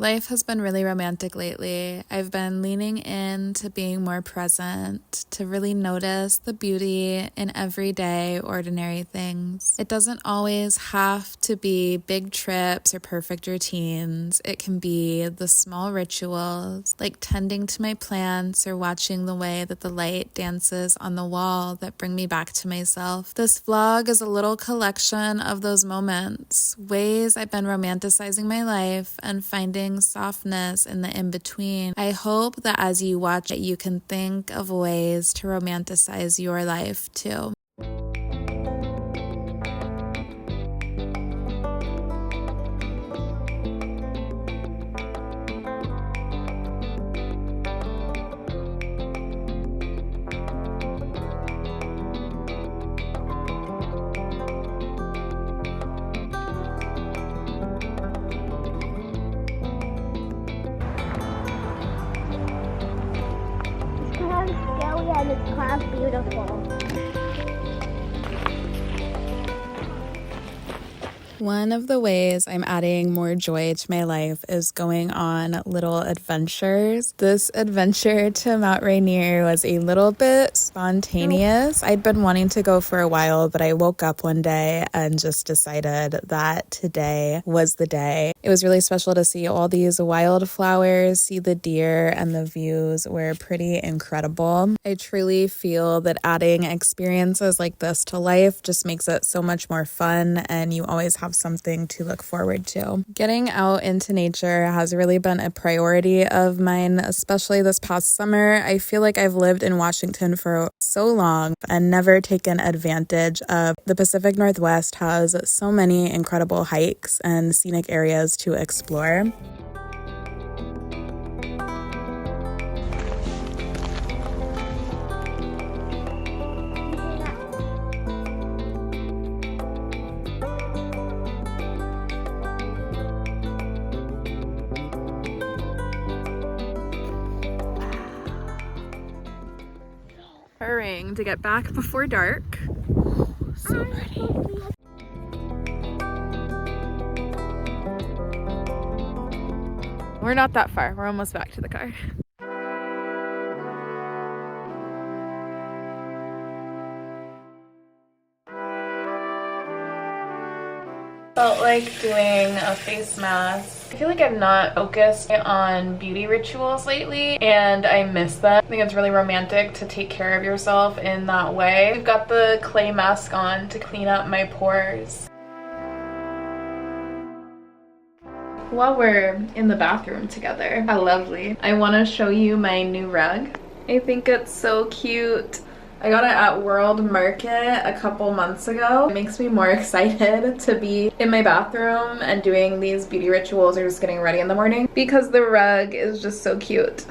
Life has been really romantic lately. I've been leaning into being more present, to really notice the beauty in everyday, ordinary things. It doesn't always have to be big trips or perfect routines. It can be the small rituals, like tending to my plants or watching the way that the light dances on the wall that bring me back to myself. This vlog is a little collection of those moments, ways I've been romanticizing my life and finding softness in the in-between. I hope that as you watch it, you can think of ways to romanticize your life too. And it's kind of beautiful. One of the ways I'm adding more joy to my life is going on little adventures. This adventure to Mount Rainier was a little bit spontaneous. I'd been wanting to go for a while, but I woke up one day and just decided that today was the day. It was really special to see all these wildflowers, see the deer, and the views were pretty incredible. I truly feel that adding experiences like this to life just makes it so much more fun, and you always have something to look forward to. Getting out into nature has really been a priority of mine, especially this past summer. I feel like I've lived in Washington for so long and never taken advantage of the Pacific Northwest has so many incredible hikes and scenic areas to explore. Hurrying to get back before dark. So pretty. We're not that far. We're almost back to the car. Felt like doing a face mask. I feel like I've not focused on beauty rituals lately, and I miss them. I think it's really romantic to take care of yourself in that way. I've got the clay mask on to clean up my pores. While we're in the bathroom together, how lovely. I want to show you my new rug. I think it's so cute. I got it at World Market a couple months ago. It makes me more excited to be in my bathroom and doing these beauty rituals or just getting ready in the morning because the rug is just so cute.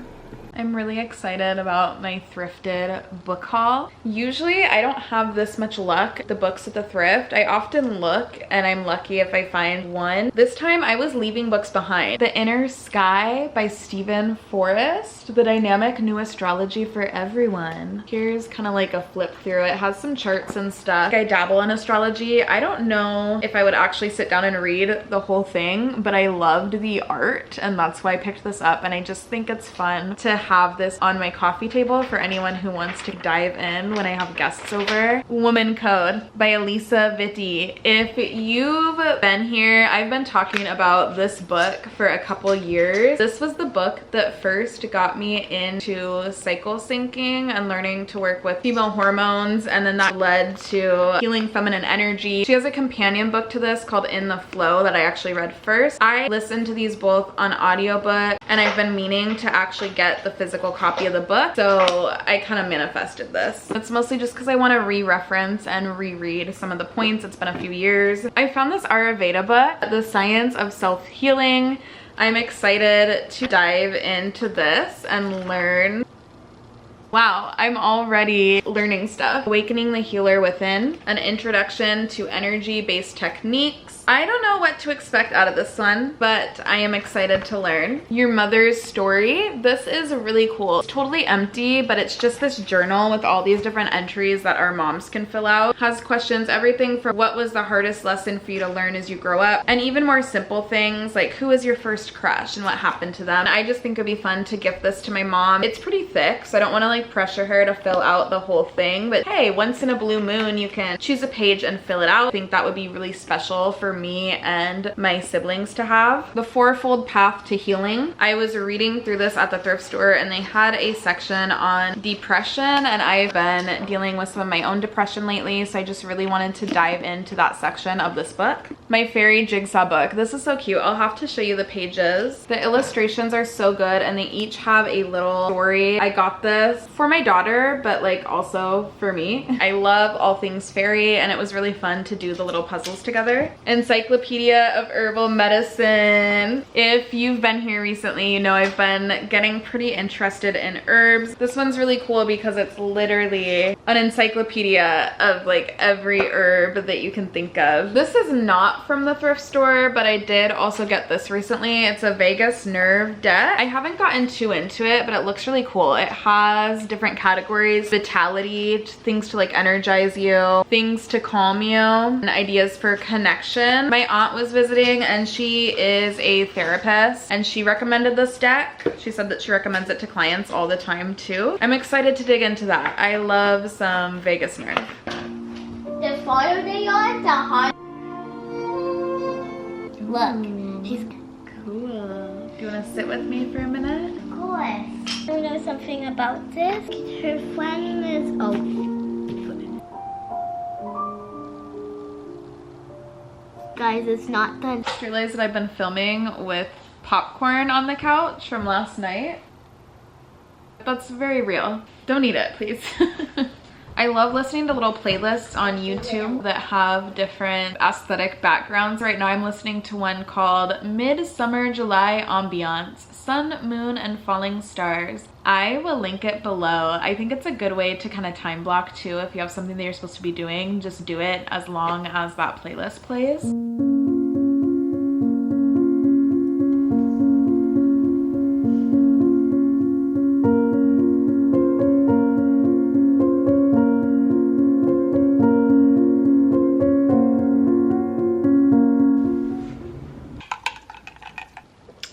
I'm really excited about my thrifted book haul. Usually I don't have this much luck, the books at the thrift. I often look and I'm lucky if I find one. This time I was leaving books behind. The Inner Sky by Stephen Forrest, The Dynamic New Astrology for Everyone. Here's kind of like a flip through. It has some charts and stuff. I dabble in astrology. I don't know if I would actually sit down and read the whole thing, but I loved the art and that's why I picked this up, and I just think it's fun to have this on my coffee table for anyone who wants to dive in when I have guests over. Woman Code by Elisa Vitti. If you've been here, I've been talking about this book for a couple years. This was the book that first got me into cycle syncing and learning to work with female hormones, and then that led to healing feminine energy. She has a companion book to this called In the Flow that I actually read first. I listened to these both on audiobook, and I've been meaning to actually get the physical copy of the book, so I kind of manifested this. It's mostly just because I want to re-reference and reread some of the points. It's been a few years. I found this Ayurveda book, The Science of Self-Healing. I'm excited to dive into this and learn. Wow, I'm already learning stuff. Awakening the Healer Within, an introduction to energy-based techniques. this. I don't know what to expect out of this one, but I am excited to learn. Your Mother's Story. This is really cool. It's totally empty, but it's just this journal with all these different entries that our moms can fill out. Has questions, everything from what was the hardest lesson for you to learn as you grow up, and even more simple things like who was your first crush and what happened to them. I just think it'd be fun to gift this to my mom. It's pretty thick, so I don't want to like pressure her to fill out the whole thing, but hey, once in a blue moon you can choose a page and fill it out. I think that would be really special for me and my siblings to have. The Fourfold Path to Healing. I was reading through this at the thrift store and they had a section on depression, and I've been dealing with some of my own depression lately, so I just really wanted to dive into that section of this book. My Fairy Jigsaw book. This is so cute. I'll have to show you the pages. The illustrations are so good and they each have a little story. I got this for my daughter, but like also for me. I love all things fairy, and it was really fun to do the little puzzles together. Encyclopedia of Herbal Medicine. If you've been here recently, you know I've been getting pretty interested in herbs. This one's really cool because it's literally an encyclopedia of like every herb that you can think of. This is not from the thrift store, but I did also get this recently. It's a vagus nerve deck. I haven't gotten too into it, but it looks really cool. It has different categories: vitality, things to like energize you, things to calm you, and ideas for connection. My aunt was visiting and she is a therapist and she recommended this deck. She said that she recommends it to clients all the time too. I'm excited to dig into that. I love some vagus nerve. The farther they are, the harder. Look, she's Cool. Do you want to sit with me for a minute? of course. You know something about this? Her friend is Guys, it's not done. I just realized that I've been filming with popcorn on the couch from last night. That's very real. Don't eat it, please. I love listening to little playlists on YouTube that have different aesthetic backgrounds. Right now I'm listening to one called Midsummer July Ambiance, Sun, Moon, and Falling Stars. I will link it below. I think it's a good way to kind of time block too. If you have something that you're supposed to be doing, just do it as long as that playlist plays.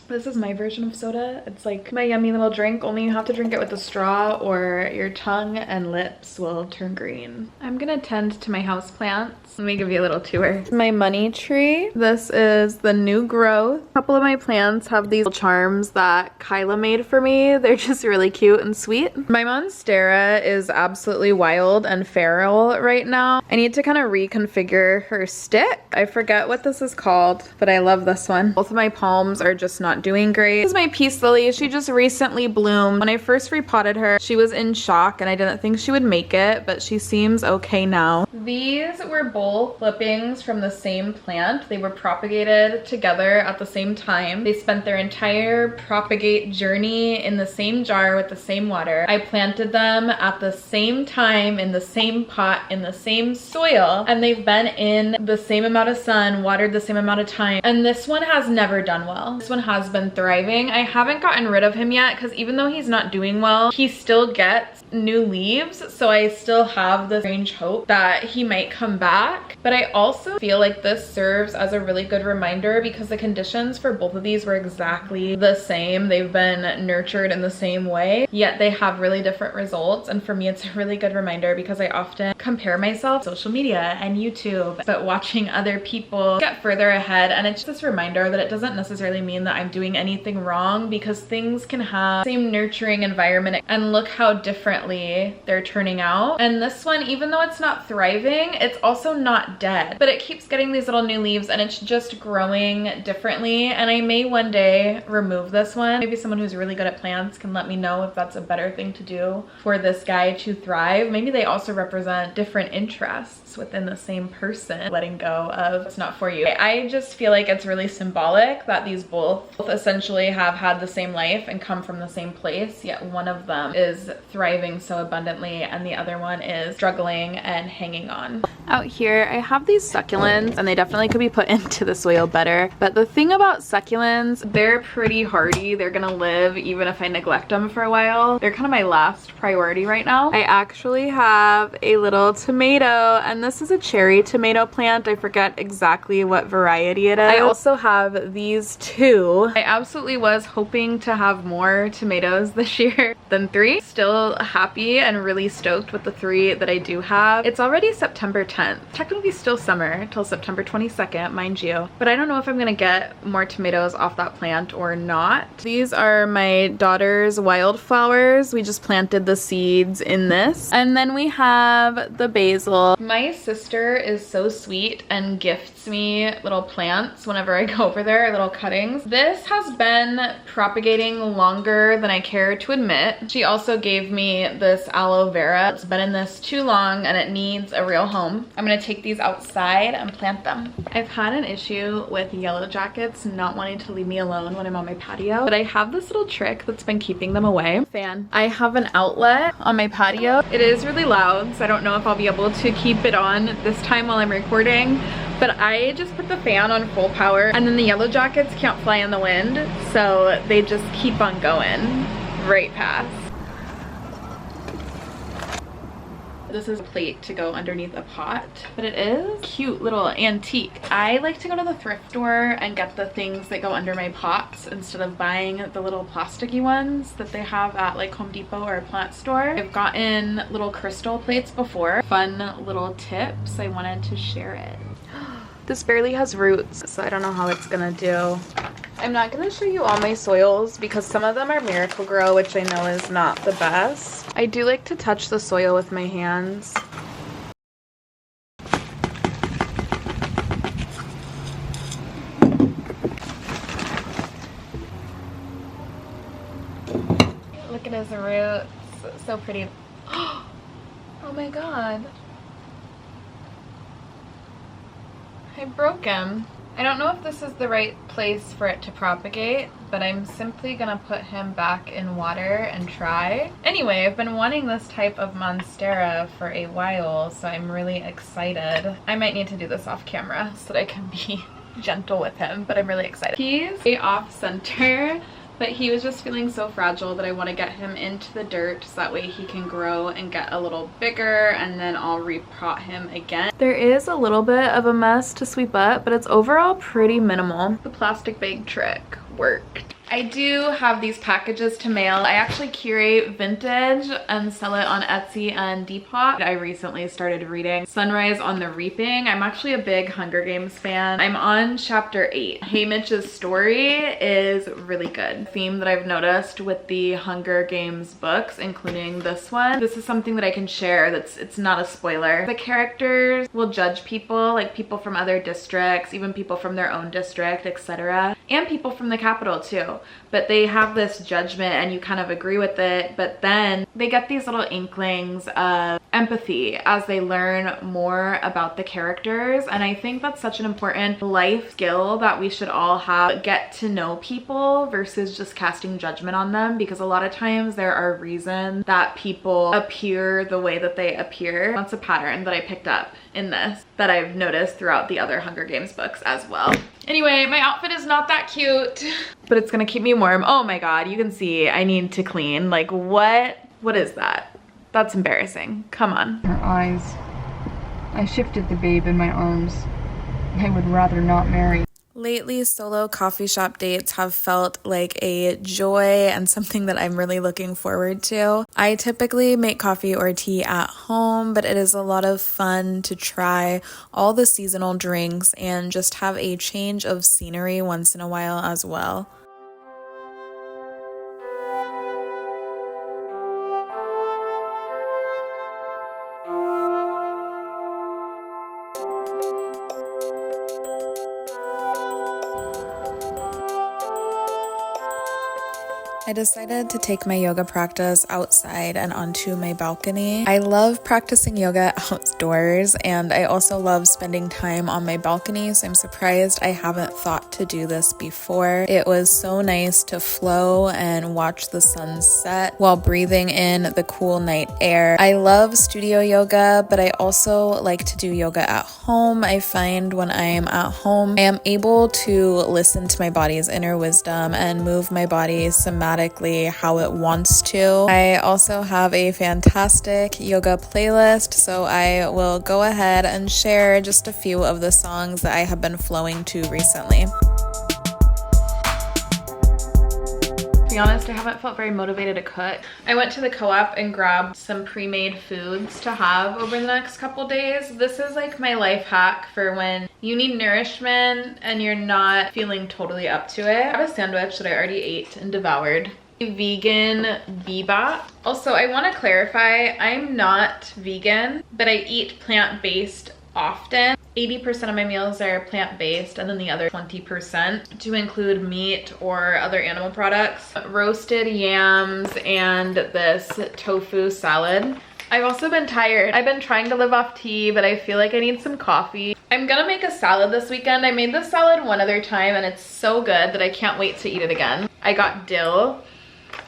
This is my version of soda. It's like my yummy little drink, only you have to drink it with a straw or your tongue and lips will turn green. I'm gonna tend to my house plants. Let me give you a little tour. My money tree. This is the new growth. A couple of my plants have these charms that Kyla made for me. They're just really cute and sweet. My monstera is absolutely wild and feral right now. I need to kind of reconfigure her stick. I forget what this is called, but I love this one. Both of my palms are just not doing great. This is my peace lily. She just recently bloomed. When I first repotted her, she was in shock and I didn't think she would make it, but she seems okay now. These were both clippings from the same plant. They were propagated together at the same time. They spent their entire propagate journey in the same jar with the same water. I planted them at the same time in the same pot in the same soil, and they've been in the same amount of sun, watered the same amount of time, and this one has never done well. This one has been thriving. I haven't gotten rid of him yet because even though he's not doing well, he still gets new leaves, so I still have this strange hope that he might come back. But I also feel like this serves as a really good reminder because the conditions for both of these were exactly the same. They've been nurtured in the same way, yet they have really different results. And for me, it's a really good reminder because I often compare myself to social media and YouTube, but watching other people get further ahead, and it's just this reminder that it doesn't necessarily mean that I'm doing anything wrong because things can have the same nurturing environment and look how differently they're turning out. And this one, even though it's not thriving, it's also not dead, but it keeps getting these little new leaves and it's just growing differently. And I may one day remove this one. Maybe someone who's really good at plants can let me know if that's a better thing to do for this guy to thrive. Maybe they also represent different interests within the same person. Letting go of it's not for you. I just feel like it's really symbolic that these both essentially have had the same life and come from the same place, yet one of them is thriving so abundantly and the other one is struggling and hanging on. Out here, I have these succulents and they definitely could be put into the soil better. But the thing about succulents, they're pretty hardy. They're gonna live even if I neglect them for a while. They're kind of my last priority right now. I actually have a little tomato, and this is a cherry tomato plant. I forget exactly what variety it is. I also have these two. I absolutely was hoping to have more tomatoes this year than 3. Still happy and really stoked with the 3 that I do have. It's already September 10th. Technically still summer till September 22nd, mind you. But I don't know if I'm gonna get more tomatoes off that plant or not. These are my daughter's wildflowers. We just planted the seeds in this. And then we have the basil. My sister is so sweet and gifts me little plants whenever I go over there, little cuttings. This has been propagating longer than I care to admit. She also gave me this aloe vera. It's been in this too long and it needs a real home. I'm gonna take these outside and plant them. I've had an issue with yellow jackets not wanting to leave me alone when I'm on my patio, but I have this little trick that's been keeping them away. Fan. I have an outlet on my patio. It is really loud, so I don't know if I'll be able to keep it on this time while I'm recording, but I just put the fan on full power and then the yellow jackets can't fly in the wind, so they just keep on going right past. This is a plate to go underneath a pot, but it is cute little antique. I like to go to the thrift store and get the things that go under my pots instead of buying the little plasticky ones that they have at like Home Depot or a plant store. I've gotten little crystal plates before. Fun little tips. I wanted to share it. This barely has roots, so I don't know how it's gonna do. I'm not gonna show you all my soils because some of them are Miracle Grow, which I know is not the best. I do like to touch the soil with my hands. Look at his roots, so pretty. Oh my god. I broke him. I don't know if this is the right place for it to propagate, but I'm simply gonna put him back in water and try. Anyway, I've been wanting this type of monstera for a while, so I'm really excited. I might need to do this off camera so that I can be gentle with him, but I'm really excited. He's way off center, but he was just feeling so fragile that I want to get him into the dirt so that way he can grow and get a little bigger, and then I'll repot him again. There is a little bit of a mess to sweep up, but it's overall pretty minimal. The plastic bag trick worked. I do have these packages to mail. I actually curate vintage and sell it on Etsy and Depop. I recently started reading Sunrise on the Reaping. I'm actually a big Hunger Games fan. I'm on chapter 8. Haymitch's story is really good. The theme that I've noticed with the Hunger Games books, including this one, this is something that I can share it's not a spoiler. The characters will judge people, like people from other districts, even people from their own district, etc. And people from the capital too. But they have this judgment and you kind of agree with it, but then they get these little inklings of empathy as they learn more about the characters. And I think that's such an important life skill that we should all have. Get to know people versus just casting judgment on them, because a lot of times there are reasons that people appear the way that they appear. That's a pattern that I picked up in this that I've noticed throughout the other Hunger Games books as well. Anyway, my outfit is not that cute, but it's gonna keep me warm. Oh my god, you can see I need to clean. Like what is that? That's embarrassing. Come on. Her eyes. I shifted the babe in my arms. I would rather not marry. Lately, solo coffee shop dates have felt like a joy and something that I'm really looking forward to. I typically make coffee or tea at home, but it is a lot of fun to try all the seasonal drinks and just have a change of scenery once in a while as well. I decided to take my yoga practice outside and onto my balcony. I love practicing yoga outdoors, and I also love spending time on my balcony, so I'm surprised I haven't thought to do this before. It was so nice to flow and watch the sun set while breathing in the cool night air. I love studio yoga, but I also like to do yoga at home. I find when I am at home, I am able to listen to my body's inner wisdom and move my body somatically how it wants to. I also have a fantastic yoga playlist, so I will go ahead and share just a few of the songs that I have been flowing to recently. To be honest, I haven't felt very motivated to cook. I went to the co-op and grabbed some pre-made foods to have over the next couple days. This is like my life hack for when you need nourishment and you're not feeling totally up to it. I have a sandwich that I already ate and devoured. Vegan bibimbap. Also, I want to clarify, I'm not vegan, but I eat plant-based often. 80% of my meals are plant-based, and then the other 20% to include meat or other animal products. Roasted yams and this tofu salad. I've also been tired. I've been trying to live off tea, but I feel like I need some coffee. I'm gonna make a salad this weekend. I made this salad one other time and it's so good that I can't wait to eat it again. I got dill.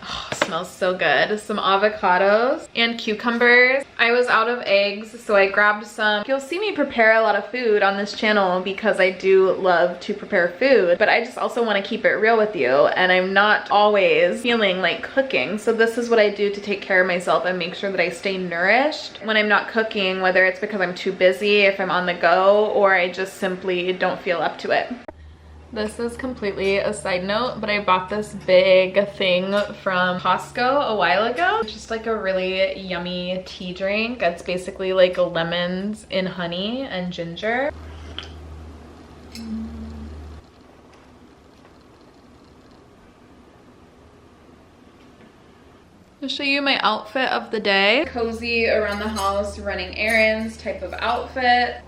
Oh, smells so good. Some avocados and cucumbers. I was out of eggs, so I grabbed some. You'll see me prepare a lot of food on this channel because I do love to prepare food, but I just also want to keep it real with you, and I'm not always feeling like cooking. So this is what I do to take care of myself and make sure that I stay nourished when I'm not cooking, whether it's because I'm too busy, if I'm on the go, or I just simply don't feel up to it. This is completely a side note, but I bought this big thing from Costco a while ago. It's just like a really yummy tea drink. It's basically like lemons in honey and ginger. I'll show you my outfit of the day. Cozy around the house, running errands type of outfit.